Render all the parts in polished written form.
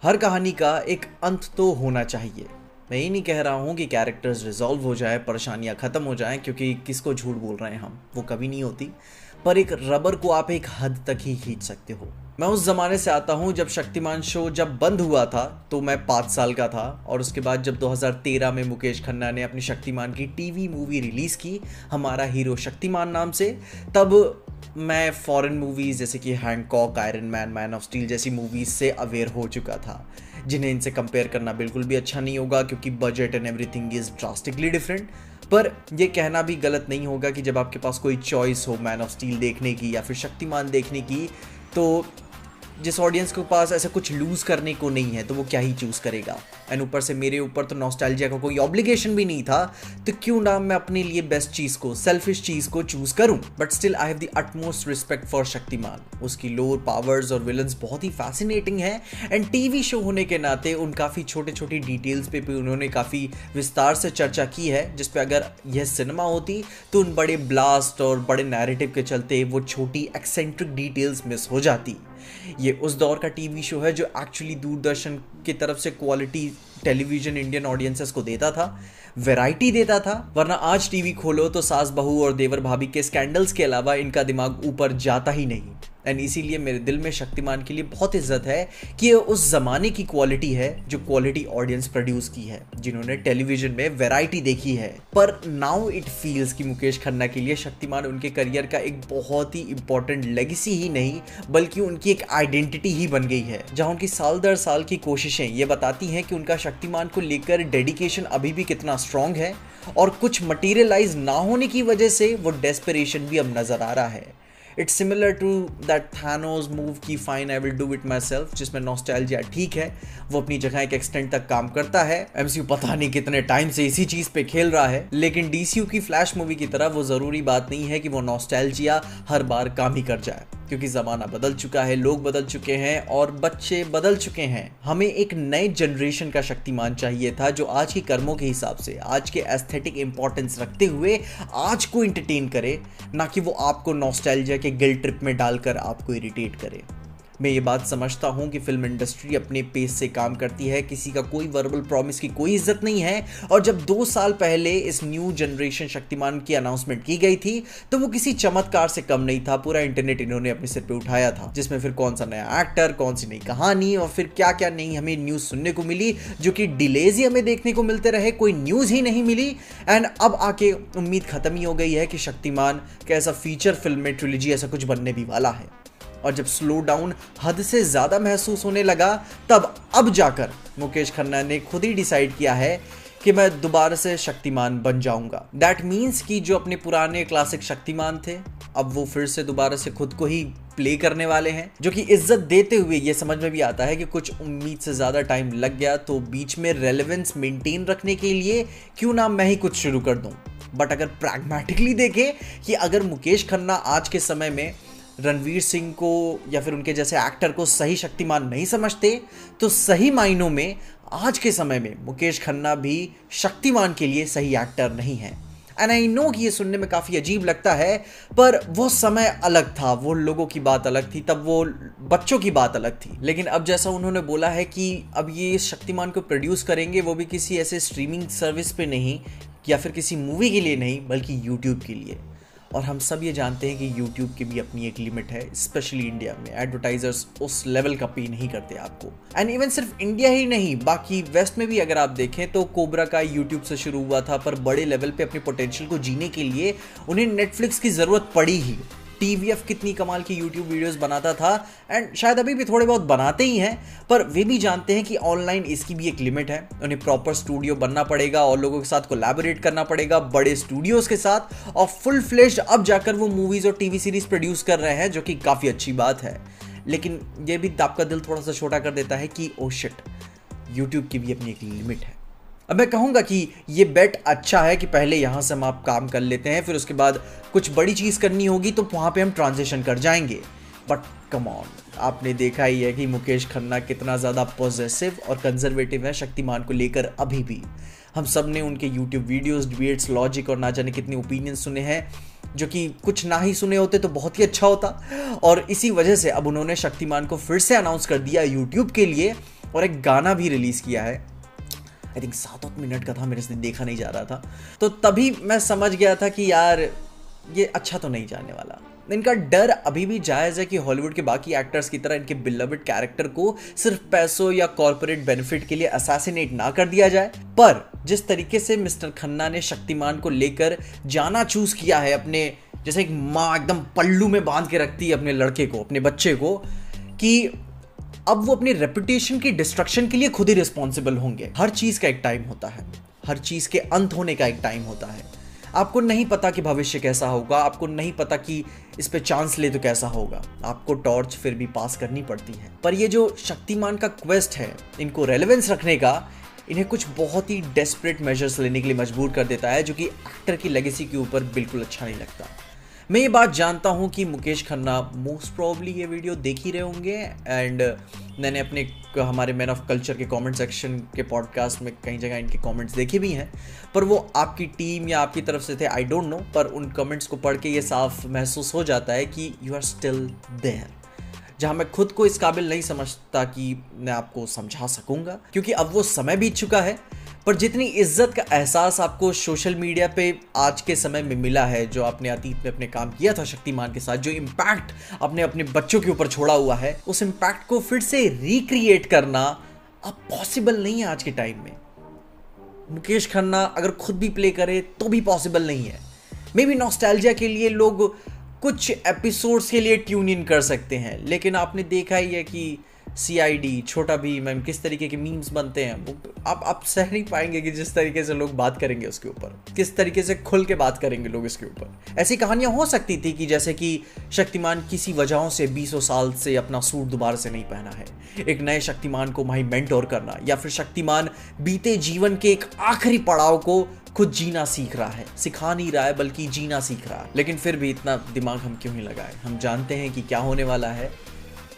हर कहानी का एक अंत तो होना चाहिए। मैं ये नहीं कह रहा हूँ कि कैरेक्टर्स रिजॉल्व हो जाए, परेशानियाँ ख़त्म हो जाएं, क्योंकि किसको झूठ बोल रहे हैं हम, वो कभी नहीं होती। पर एक रबर को आप एक हद तक ही खींच सकते हो। मैं उस ज़माने से आता हूँ जब शक्तिमान शो जब बंद हुआ था तो मैं 5 साल का था, और उसके बाद जब 2013 में मुकेश खन्ना ने अपनी शक्तिमान की टीवी मूवी रिलीज़ की, हमारा हीरो शक्तिमान नाम से, तब मैं फॉरेन मूवीज़ जैसे कि Hancock, iron man, man of steel जैसी मूवीज़ से अवेयर हो चुका था, जिन्हें इनसे कंपेयर करना बिल्कुल भी अच्छा नहीं होगा क्योंकि budget and everything is drastically different. पर यह कहना भी गलत नहीं होगा कि जब आपके पास कोई चॉइस हो मैन ऑफ स्टील देखने की या फिर शक्तिमान देखने की, तो जिस ऑडियंस के पास ऐसा कुछ लूज़ करने को नहीं है तो वो क्या ही चूज़ करेगा। एंड ऊपर से मेरे ऊपर तो नॉस्टैल्जिया का कोई ऑब्लिगेशन भी नहीं था, तो क्यों ना मैं अपने लिए बेस्ट चीज़ को, सेल्फिश चीज़ को चूज़ करूं। But still I have the utmost respect for Shaktimaan. उसकी लोर पावर्स और विलन्स बहुत ही फैसिनेटिंग है, एंड टीवी शो होने के नाते उन काफ़ी छोटे छोटे डिटेल्स पे भी उन्होंने काफ़ी विस्तार से चर्चा की है, जिसपे अगर यह सिनेमा होती तो उन बड़े ब्लास्ट और बड़े नैरेटिव के चलते वो छोटी एक्सेंट्रिक डिटेल्स मिस हो जाती। ये उस दौर का टीवी शो है जो एक्चुअली दूरदर्शन की तरफ से क्वालिटी टेलीविजन इंडियन ऑडियंसेस को देता था, वैरायटी देता था। वरना आज टीवी खोलो तो सास बहू और देवर भाभी के स्कैंडल्स के अलावा इनका दिमाग ऊपर जाता ही नहीं। एंड इसीलिए मेरे दिल में शक्तिमान के लिए बहुत इज्जत है कि ये उस ज़माने की क्वालिटी है जो क्वालिटी ऑडियंस प्रोड्यूस की है, जिन्होंने टेलीविजन में वैरायटी देखी है। पर नाउ इट फील्स कि मुकेश खन्ना के लिए शक्तिमान उनके करियर का एक बहुत ही इंपॉर्टेंट लेगेसी ही नहीं बल्कि उनकी एक आइडेंटिटी ही बन गई है, जहां उनकी साल दर साल की कोशिशें ये बताती हैं कि उनका शक्तिमान को लेकर डेडिकेशन अभी भी कितना स्ट्रांग है, और कुछ मटीरियलाइज ना होने की वजह से वो डेस्परेशन भी अब नजर आ रहा है। It's similar to that Thanos move की fine I will do it myself, जिसमें नॉस्टैल्जिया ठीक है, वो अपनी जगह एक एक्सटेंट तक काम करता है। एमसीयू पता नहीं कितने टाइम से इसी चीज पे खेल रहा है, लेकिन डीसीयू की फ्लैश मूवी की तरह वो जरूरी बात नहीं है कि वो नॉस्टैल्जिया हर बार काम ही कर जाए, क्योंकि ज़माना बदल चुका है, लोग बदल चुके हैं और बच्चे बदल चुके हैं। हमें एक नए जनरेशन का शक्तिमान चाहिए था जो आज के कर्मों के हिसाब से, आज के एस्थेटिक इंपॉर्टेंस रखते हुए आज को इंटरटेन करे, ना कि वो आपको नॉस्टैल्जिया के गिल्ट ट्रिप में डालकर आपको इरिटेट करे। मैं ये बात समझता हूँ कि फिल्म इंडस्ट्री अपने पेस से काम करती है, किसी का कोई वर्बल प्रॉमिस की कोई इज्जत नहीं है। और जब 2 साल पहले इस न्यू जनरेशन शक्तिमान की अनाउंसमेंट की गई थी तो वो किसी चमत्कार से कम नहीं था। पूरा इंटरनेट इन्होंने अपने सिर पे उठाया था, जिसमें फिर कौन सा नया एक्टर, कौन सी नई कहानी और फिर क्या क्या नहीं हमें न्यूज़ सुनने को मिली, जो कि डिलेज ही हमें देखने को मिलते रहे, कोई न्यूज़ ही नहीं मिली। एंड अब आके उम्मीद खत्म ही हो गई है कि शक्तिमान कैसा फीचर फिल्म में ट्रिलॉजी ऐसा कुछ बनने भी वाला है। और जब स्लो डाउन हद से ज़्यादा महसूस होने लगा, तब अब जाकर मुकेश खन्ना ने खुद ही डिसाइड किया है कि मैं दोबारा से शक्तिमान बन जाऊंगा। दैट मीन्स कि जो अपने पुराने क्लासिक शक्तिमान थे, अब वो फिर से दोबारा से खुद को ही प्ले करने वाले हैं, जो कि इज्जत देते हुए ये समझ में भी आता है कि कुछ उम्मीद से ज़्यादा टाइम लग गया, तो बीच में रेलेवेंस मेंटेन रखने के लिए क्यों ना मैं ही कुछ शुरू कर दूं। बट अगर प्रैग्मेटिकली देखें कि अगर मुकेश खन्ना आज के समय में रणवीर सिंह को या फिर उनके जैसे एक्टर को सही शक्तिमान नहीं समझते, तो सही मायनों में आज के समय में मुकेश खन्ना भी शक्तिमान के लिए सही एक्टर नहीं है। एंड आई नो कि ये सुनने में काफ़ी अजीब लगता है, पर वो समय अलग था, वो लोगों की बात अलग थी, तब वो बच्चों की बात अलग थी। लेकिन अब जैसा उन्होंने बोला है कि अब ये शक्तिमान को प्रोड्यूस करेंगे, वो भी किसी ऐसे स्ट्रीमिंग सर्विस पे नहीं या फिर किसी मूवी के लिए नहीं, बल्कि यूट्यूब के लिए। और हम सब ये जानते हैं कि YouTube की भी अपनी एक लिमिट है, स्पेशली इंडिया में एडवर्टाइजर्स उस लेवल का पे नहीं करते आपको। एंड इवन सिर्फ इंडिया ही नहीं, बाकी वेस्ट में भी अगर आप देखें तो कोबरा का YouTube से शुरू हुआ था, पर बड़े लेवल पे अपने पोटेंशियल को जीने के लिए उन्हें नेटफ्लिक्स की ज़रूरत पड़ी ही। TVF कितनी कमाल की YouTube वीडियोस बनाता था, एंड शायद अभी भी थोड़े बहुत बनाते ही हैं, पर वे भी जानते हैं कि ऑनलाइन इसकी भी एक लिमिट है। उन्हें प्रॉपर स्टूडियो बनना पड़ेगा और लोगों के साथ कोलैबोरेट करना पड़ेगा, बड़े स्टूडियोज के साथ, और फुल फ्लेश्ड अब जाकर वो मूवीज़ और टीवी सीरीज प्रोड्यूस कर रहे हैं, जो कि काफ़ी अच्छी बात है। लेकिन ये भी आपका दिल थोड़ा सा छोटा कर देता है कि ओ शिट, YouTube की भी अपनी एक लिमिट है। अब मैं कहूँगा कि ये बेट अच्छा है कि पहले यहाँ से हम आप काम कर लेते हैं, फिर उसके बाद कुछ बड़ी चीज़ करनी होगी तो वहाँ पे हम ट्रांजिशन कर जाएंगे। बट कम ऑन, आपने देखा ही है कि मुकेश खन्ना कितना ज़्यादा पॉजिटिव और कंजर्वेटिव है शक्तिमान को लेकर। अभी भी हम सब ने उनके यूट्यूब वीडियोस, डिबेट्स, लॉजिक और ना जाने कितने ओपिनियन सुने हैं, जो कि कुछ ना ही सुने होते तो बहुत ही अच्छा होता। और इसी वजह से अब उन्होंने शक्तिमान को फिर से अनाउंस कर दिया यूट्यूब के लिए, और एक गाना भी रिलीज़ किया है, आई थिंक 7-8 मिनट का था, मेरे से देखा नहीं जा रहा था। तो तभी मैं समझ गया था कि यार ये अच्छा तो नहीं जाने वाला। इनका डर अभी भी जायज़ है कि हॉलीवुड के बाकी एक्टर्स की तरह इनके बिलवड कैरेक्टर को सिर्फ पैसों या कॉर्पोरेट बेनिफिट के लिए असैसिनेट ना कर दिया जाए। पर जिस तरीके से मिस्टर खन्ना ने शक्तिमान को लेकर जाना चूज किया है, अपने जैसे एक माँ एकदम पल्लू में बांध के रखती है अपने लड़के को, अपने बच्चे को, कि अब वो अपनी रेपुटेशन की डिस्ट्रक्शन के लिए खुद ही रिस्पॉन्सिबल होंगे। हर चीज़ का एक टाइम होता है, हर चीज़ के अंत होने का एक टाइम होता है। आपको नहीं पता कि भविष्य कैसा होगा, आपको नहीं पता कि इस पे चांस ले तो कैसा होगा, आपको टॉर्च फिर भी पास करनी पड़ती है। पर ये जो शक्तिमान का क्वेस्ट है, इनको रेलेवेंस रखने का, इन्हें कुछ बहुत ही डेस्परेट मेजर्स लेने के लिए मजबूर कर देता है, जो कि एक्टर की लेगेसी के ऊपर बिल्कुल अच्छा नहीं लगता। मैं ये बात जानता हूँ कि मुकेश खन्ना मोस्ट प्रॉब्ली ये वीडियो देख ही रहे होंगे, एंड मैंने अपने हमारे मैन ऑफ कल्चर के कमेंट सेक्शन के पॉडकास्ट में कई जगह इनके कमेंट्स देखे भी हैं, पर वो आपकी टीम या आपकी तरफ से थे, आई डोंट नो। पर उन कमेंट्स को पढ़ के ये साफ महसूस हो जाता है कि यू आर स्टिल देयर, जहाँ मैं खुद को इस काबिल नहीं समझता कि मैं आपको समझा सकूंगा, क्योंकि अब वो समय बीत चुका है। पर जितनी इज्जत का एहसास आपको सोशल मीडिया पे आज के समय में मिला है, जो आपने अतीत में अपने काम किया था शक्तिमान के साथ, जो इम्पैक्ट आपने अपने बच्चों के ऊपर छोड़ा हुआ है, उस इम्पैक्ट को फिर से रिक्रिएट करना अब पॉसिबल नहीं है आज के टाइम में। मुकेश खन्ना अगर खुद भी प्ले करे तो भी पॉसिबल नहीं है। मे बी नॉस्टैल्जिया के लिए लोग कुछ एपिसोड्स के लिए ट्यून इन कर सकते हैं, लेकिन आपने देखा ही है कि CID, छोटा भीम, किस तरीके के मीम्स बनते हैं, वो आप सह नहीं पाएंगे कि जिस तरीके से लोग बात करेंगे उसके ऊपर, किस तरीके से खुल के बात करेंगे लोग इसके ऊपर। ऐसी कहानियां हो सकती थी कि जैसे कि शक्तिमान किसी वजहों से 20 साल से अपना सूट दोबारा से नहीं पहना है, एक नए शक्तिमान को वहीं मेंटोर करना, या फिर शक्तिमान बीते जीवन के एक आखिरी पड़ाव को खुद जीना सीख रहा है, सिखा नहीं रहा है बल्कि जीना सीख रहा है। लेकिन फिर भी इतना दिमाग हम क्यों ही लगाए, हम जानते हैं कि क्या होने वाला है।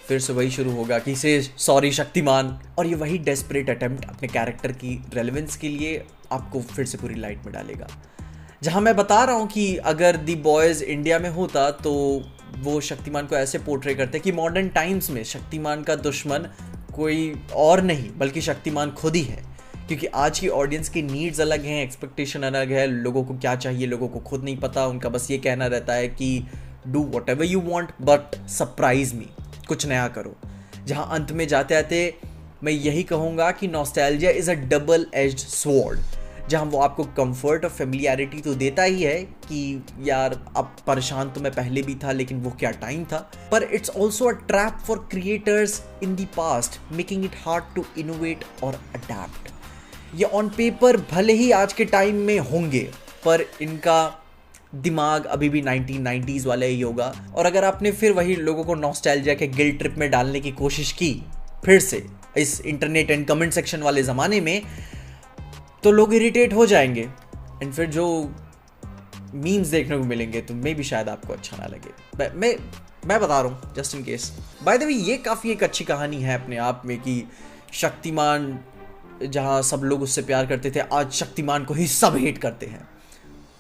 फिर से वही शुरू होगा कि से सॉरी शक्तिमान, और ये वही डेस्परेट अटेम्प्ट अपने कैरेक्टर की रेलेवेंस के लिए आपको फिर से पूरी लाइट में डालेगा। जहां मैं बता रहा हूं कि अगर दी बॉयज़ इंडिया में होता तो वो शक्तिमान को ऐसे पोर्ट्रे करते कि मॉडर्न टाइम्स में शक्तिमान का दुश्मन कोई और नहीं बल्कि शक्तिमान खुद ही है, क्योंकि आज की ऑडियंस की नीड्स अलग हैं, एक्सपेक्टेशन अलग है, लोगों को क्या चाहिए लोगों को खुद नहीं पता। उनका बस ये कहना रहता है कि do what ever you want but surprise me, कुछ नया करो। जहां अंत में जाते आते मैं यही कहूंगा कि nostalgia is a double edged sword, जहां वो आपको कंफर्ट और फेमिलियरिटी तो देता ही है कि यार अब परेशान तो मैं पहले भी था लेकिन वो क्या टाइम था, पर it's also a trap for creators in the past, making it hard to innovate और अडैप्ट। ये ऑन पेपर भले ही आज के टाइम में होंगे, पर इनका दिमाग अभी भी 1990s वाला ही होगा। और अगर आपने फिर वही लोगों को नॉस्टैल्जिया के गिल्ट ट्रिप में डालने की कोशिश की फिर से इस इंटरनेट एंड कमेंट सेक्शन वाले ज़माने में, तो लोग इरिटेट हो जाएंगे, एंड फिर जो मीम्स देखने को मिलेंगे तो मे भी शायद आपको अच्छा ना लगे। मैं बता रहा हूँ just in case. By the way ये काफ़ी एक अच्छी कहानी है अपने आप में कि शक्तिमान जहाँ सब लोग उससे प्यार करते थे, आज शक्तिमान को ही सब हेट करते हैं।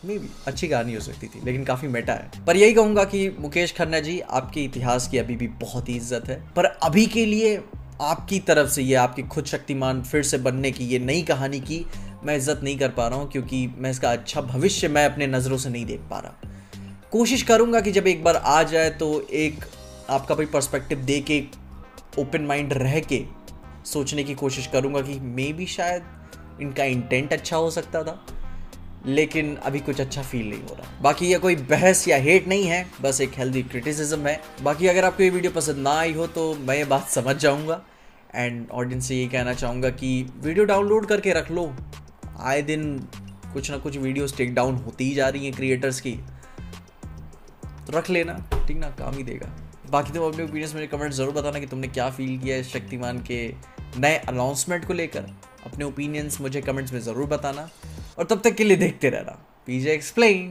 मे भी अच्छी कहानी हो सकती थी, लेकिन काफ़ी मेटा है। पर यही कहूँगा कि मुकेश खन्ना जी, आपके इतिहास की अभी भी बहुत ही इज्जत है, पर अभी के लिए आपकी तरफ से ये आपकी खुद शक्तिमान फिर से बनने की ये नई कहानी की मैं इज्जत नहीं कर पा रहा हूँ, क्योंकि मैं इसका अच्छा भविष्य मैं अपने नज़रों से नहीं देख पा रहा। कोशिश करूँगा कि जब एक बार आ जाए तो एक आपका भी पर्सपेक्टिव दे के ओपन माइंड रह के सोचने की कोशिश करूँगा कि मे बी शायद इनका इंटेंट अच्छा हो सकता था, लेकिन अभी कुछ अच्छा फील नहीं हो रहा। बाकी ये कोई बहस या हेट नहीं है, बस एक हेल्दी क्रिटिसिज्म है। बाकी अगर आपको ये वीडियो पसंद ना आई हो तो मैं ये बात समझ जाऊंगा, एंड ऑडियंस से ये कहना चाहूँगा कि वीडियो डाउनलोड करके रख लो। आए दिन कुछ ना कुछ वीडियोस टेक डाउन होती ही जा रही हैं क्रिएटर्स की, तो रख लेना, ठीक ना, काम ही देगा। बाकी तुम अपने ओपिनियंस मुझे कमेंट ज़रूर बताना कि तुमने क्या फील किया है शक्तिमान के नए अनाउंसमेंट को लेकर। अपने ओपिनियंस मुझे कमेंट्स में ज़रूर बताना, और तब तक के लिए देखते रहना पीजे एक्सप्लेन।